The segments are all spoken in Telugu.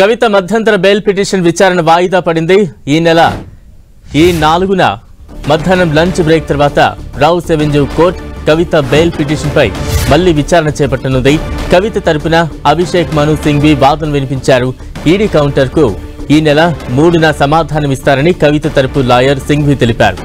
కవిత మధ్యంతర బెయిల్ పిటిషన్ విచారణ వాయిదా పడింది. ఈ నెల 4న మధ్యాహ్నం లంచ్ బ్రేక్ తర్వాత రౌస్ ఎవెన్యూ కోర్టు కవిత బెయిల్ పిటిషన్ పై మళ్లీ విచారణ చేపట్టనుంది. కవిత తరపున అభిషేక్ మను సింఘ్వి వాదన వినిపించారు. ఈడీ కౌంటర్ కు ఈ నెల 3న సమాధానమిస్తారని కవిత తరపు లాయర్ సింఘ్వి తెలిపారు.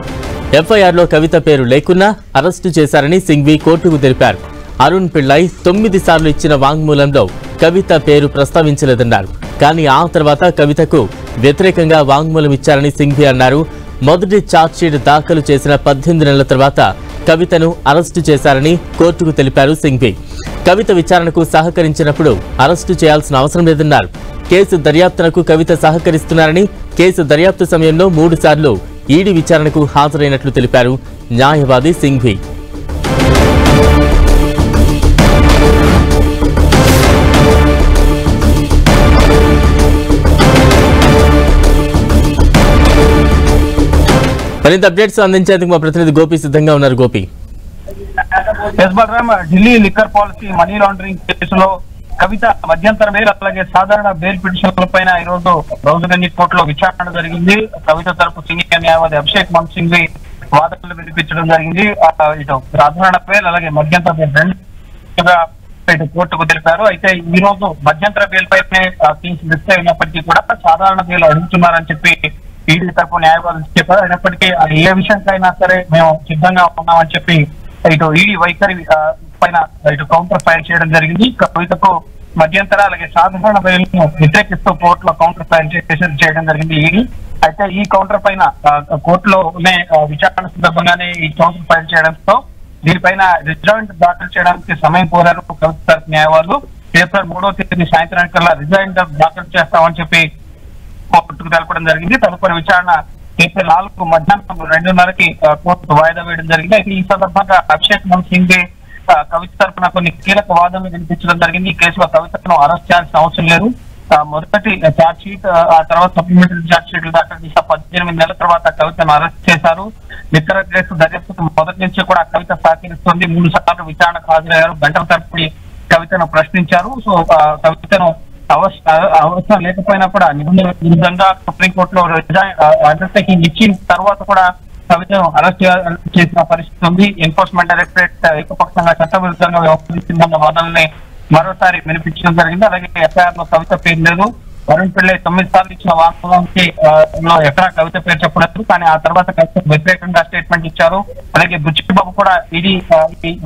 ఎఫ్ఐఆర్లో కవిత పేరు లేకున్నా అరెస్టు చేశారని సింఘ్వి కోర్టుకు తెలిపారు. అరుణ్ పిళ్ళై 9 సార్లు ఇచ్చిన వాంగ్మూలంలో కవిత పేరు ప్రస్తావించలేదన్నారు. కానీ ఆ తర్వాత కవితకు వ్యతిరేకంగా వాంగ్మూలం ఇచ్చారని సింఘ్వి అన్నారు. మొదటి ఛార్జ్షీట్ దాఖలు చేసిన 18 నెలల తర్వాత కవితను అరెస్టు చేశారని కోర్టుకు తెలిపారు సింఘ్వి. కవిత విచారణకు సహకరించినప్పుడు అరెస్టు చేయాల్సిన అవసరం లేదన్నారు. కేసు దర్యాప్తునకు కవిత సహకరిస్తున్నారని, కేసు దర్యాప్తు సమయంలో 3 సార్లు ఈడీ విచారణకు హాజరైనట్లు తెలిపారు న్యాయవాది సింఘ్వి. మరింత అప్డేట్స్ అందించేందుకు మా ప్రతినిధి గోపి సిద్ధంగా ఉన్నారు. Gopi, Delhi liquor policy money laundering కేసులో కవిత మధ్యంతర బెయిల్ అలాగే సాధారణ బెయిల్ పిటిషన్ల పైన ఈ రోజు రౌజగంజ్ కోర్టులో విచారణ జరిగింది. కవిత తరపు సీనియర్ న్యాయవాది అభిషేక్ మను సింఘ్వి వాదనలు వినిపించడం జరిగింది. ఇటు సాధారణ బెయిల్ అలాగే మధ్యంతర బెయిల్ రెండు కోర్టుకు తెలిపారు. అయితే ఈ రోజు మధ్యంతర బెయిల్ పైనే కేసు మిస్ అయినప్పటికీ కూడా సాధారణ బెయిల్ అడుగుతున్నారని చెప్పి ఈడీ తరపు న్యాయవాదులు చెప్పారు. అయినప్పటికీ ఏ విషయానికైనా సరే మేము సిద్ధంగా ఉన్నామని చెప్పి ఇటు ఈడీ వైఖరి పైన ఇటు కౌంటర్ ఫైల్ చేయడం జరిగింది. కవితకు మధ్యంతర అలాగే సాధారణ బెయిల్ ను వ్యతిరేకిస్తూ కోర్టులో కౌంటర్ ఫైల్ చేయడం జరిగింది ఈడీ. అయితే ఈ కౌంటర్ పైన కోర్టులోనే విచారణ సందర్భంగానే ఈ కౌంటర్ ఫైల్ చేయడంతో దీనిపైన రిజాయింట్ దాఖలు చేయడానికి సమయం కోరారు కవిత తరపు న్యాయవాదులు. ఏప్రిల్ 3వ తేదీ సాయంత్రానికల్లా రిజాయింట్ దాఖలు చేస్తామని చెప్పి కోర్టుకు తెలపడం జరిగింది. తదుపరి విచారణ ఏప్రిల్ 4 మధ్యాహ్నం 2:30కి కోర్టు వాయిదా వేయడం జరిగింది. అయితే ఈ సందర్భంగా అభిషేక్ మను సింఘ్వి కవిత తరఫున కొన్ని కీలక వాదనలు వినిపించడం జరిగింది. ఈ కేసులో కవితను అరెస్ట్ చేయాల్సిన అవసరం లేదు. మొదటి ఛార్జ్ షీట్ ఆ తర్వాత సప్లిమెంటరీ ఛార్జ్ షీట్లు దాఖలు చేసిన 18 నెలల తర్వాత కవితను అరెస్ట్ చేశారు. లిక్కర్ కేసు దర్యాప్తు మొదటి నుంచి కూడా కవిత సహకరిస్తుంది. 3 సార్లు విచారణకు హాజరయ్యారు. గంటల తరపుడి కవితను ప్రశ్నించారు. సో కవితను అవసరం లేకపోయినా కూడా నిబంధనల విరుద్ధంగా సుప్రీంకోర్టులో అండర్టేకింగ్ ఇచ్చిన తర్వాత కూడా కవితను అరెస్ట్ చేసిన పరిస్థితి ఉంది. ఎన్ఫోర్స్మెంట్ డైరెక్టరేట్ ఏకపక్షంగా చట్టవిరుద్ధంగా వ్యవహరిస్తుందన్న వాదనల్ని మరోసారి వినిపించడం జరిగింది. అలాగే ఎఫ్ఐఆర్ లో కవిత పేరు లేదు. అరుణ్ పిళ్ళై 9 సార్లు ఇచ్చిన వాస్తవానికి ఎక్కడా కవిత పేరు చెప్పలేదు. కానీ ఆ తర్వాత కవిత వ్యతిరేకంగా స్టేట్మెంట్ ఇచ్చారు. అలాగే బుచ్చిబాబు కూడా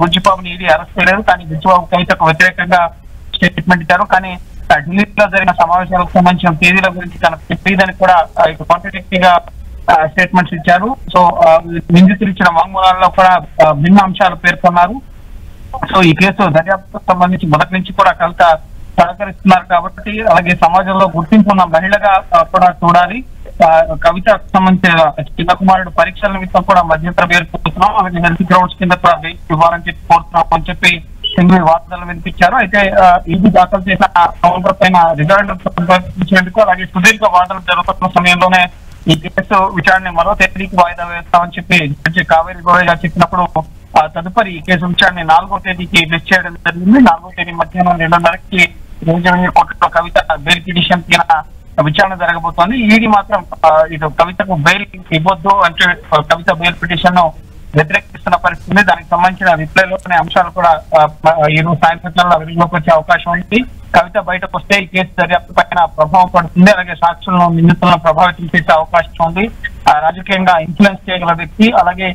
బుచ్చిబాబుని ఈడీ అరెస్ట్ చేయలేదు. కానీ బుచ్చిబాబు కవితకు వ్యతిరేకంగా స్టేట్మెంట్ ఇచ్చారు. కానీ ఢిల్లీలో జరిగిన సమావేశాలకు సంబంధించిన తేదీల గురించి తనకు తెలియదని కూడా కాంట్రడిక్టరీ గా స్టేట్మెంట్స్ ఇచ్చారు. సో నిందితులు ఇచ్చిన వాంగ్మూలాల్లో కూడా భిన్న అంశాలు పేర్కొన్నారు. సో ఈ కేసు దర్యాప్తుకు సంబంధించి మొదటి నుంచి కూడా కవిత సహకరిస్తున్నారు కాబట్టి అలాగే సమాజంలో గుర్తింపు ఉన్న మహిళగా కూడా చూడాలి. కవితకు సంబంధించిన చిన్న కుమారుడు పరీక్షల నిమిత్తం కూడా మధ్యంతర బెయిల్ కోరుతున్నాం, అలాగే హెల్త్ గ్రౌండ్స్ కింద కూడా బెయిల్ ఇవ్వాలని చెప్పి కోరుతున్నాం అని చెప్పి సింఘ్వి వార్తలు వినిపించారు. అయితే ఈడీ దాఖలు చేసిన కౌంటర్ పైన రిజాయింట్ సంపాదించేందుకు అలాగే సుదీర్ఘ వాదనలు జరుగుతున్న సమయంలోనే ఈ కేసు విచారణ మరో తేదీకి వాయిదా వేస్తామని చెప్పి జడ్జి కావేరి గోయల్ చెప్పినప్పుడు తదుపరి ఈ కేసు విచారణ 4వ తేదీకి లిస్ట్ చేయడం జరిగింది. 4వ తేదీ మధ్యాహ్నం 2:30కి రెవెన్యూ కోర్టులో కవిత బెయిల్ పిటిషన్ విచారణ జరగబోతోంది. ఈడీ మాత్రం ఇటు కవితకు బెయిల్ ఇవ్వద్దు అంటే కవిత బెయిల్ పిటిషన్ ను వ్యతిరేకిస్తున్న పరిస్థితి. దానికి సంబంధించిన రిప్లైలోని అంశాలు కూడా ఈ రోజు సాయంత్రం వెలుగులోకి వచ్చే అవకాశం ఉంది. కవిత బయటకు వస్తే ఈ కేసు దర్యాప్తు పైన ప్రభావం పడుతుంది. అలాగే సాక్షులను నిందితులను ప్రభావితం చేసే అవకాశం ఉంది. రాజకీయంగా ఇన్ఫ్లుయెన్స్ చేయగల వ్యక్తి. అలాగే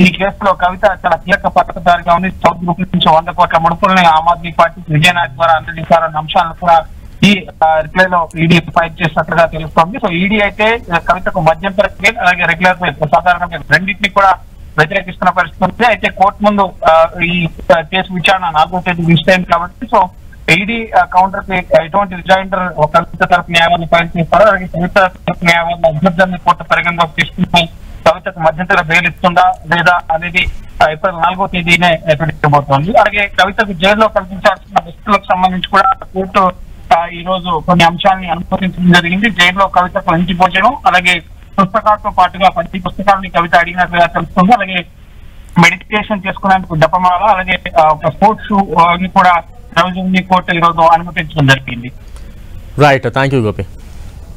ఈ కేసులో కవిత చాలా కీలక పథకదారిగా ఉంది. సౌత్ గ్రూప్ నుంచి 100 కోట్ల ముడుపుల్ని ఆమ్ ఆద్మీ పార్టీ విజయనాథ్ ద్వారా అందజేశారన్న అంశాలను కూడా ఈ రిప్లై లో ఈడీ ఫైట్ చేసినట్లుగా తెలుస్తోంది. సో ఈడీ అయితే కవితకు మధ్యంతర బెయిల్ అలాగే రెగ్యులర్ బెయిల్ సాధారణ బెయిల్ రెండింటినీ కూడా వ్యతిరేకిస్తున్న పరిస్థితి ఉంది. అయితే కోర్టు ముందు ఈ కేసు విచారణ 4వ తేదీ మిస్ అయింది కాబట్టి సో ఈడీ కౌంటర్ కి ఎటువంటి రిజాయింటర్ కవిత తరపు న్యాయవాదిని ఫైల్ చేస్తారు. అలాగే కవిత తరపు న్యాయవాదుల అభ్యర్థాన్ని కోర్టు పరిగణలోకి తీసుకుని కవితకు మధ్యంతర బెయిల్ ఇస్తుందా లేదా అనేది ఏప్రిల్ 4వ తేదీనే ప్రకటించబోతోంది. అలాగే కవితకు జైల్లో కల్పించాల్సిన వస్తువులకు సంబంధించి కూడా కోర్టు ఈ రోజు కొన్ని అంశాలని అనుమతించడం జరిగింది. జైల్లో కవితకు ఇంటి భోజనం అలాగే పుస్తకాలతో పాటుగా 10 పుస్తకాలని కవిత అడిగినట్లుగా తెలుస్తుంది. అలాగే మెడిటేషన్ చేసుకునేందుకు జపమాల అలాగే ఒక స్పోర్ట్స్ షూ కూడా రౌజగంజ్ కోర్టు ఈ రోజు అనుమతించడం జరిగింది. Right, thank you Gopi.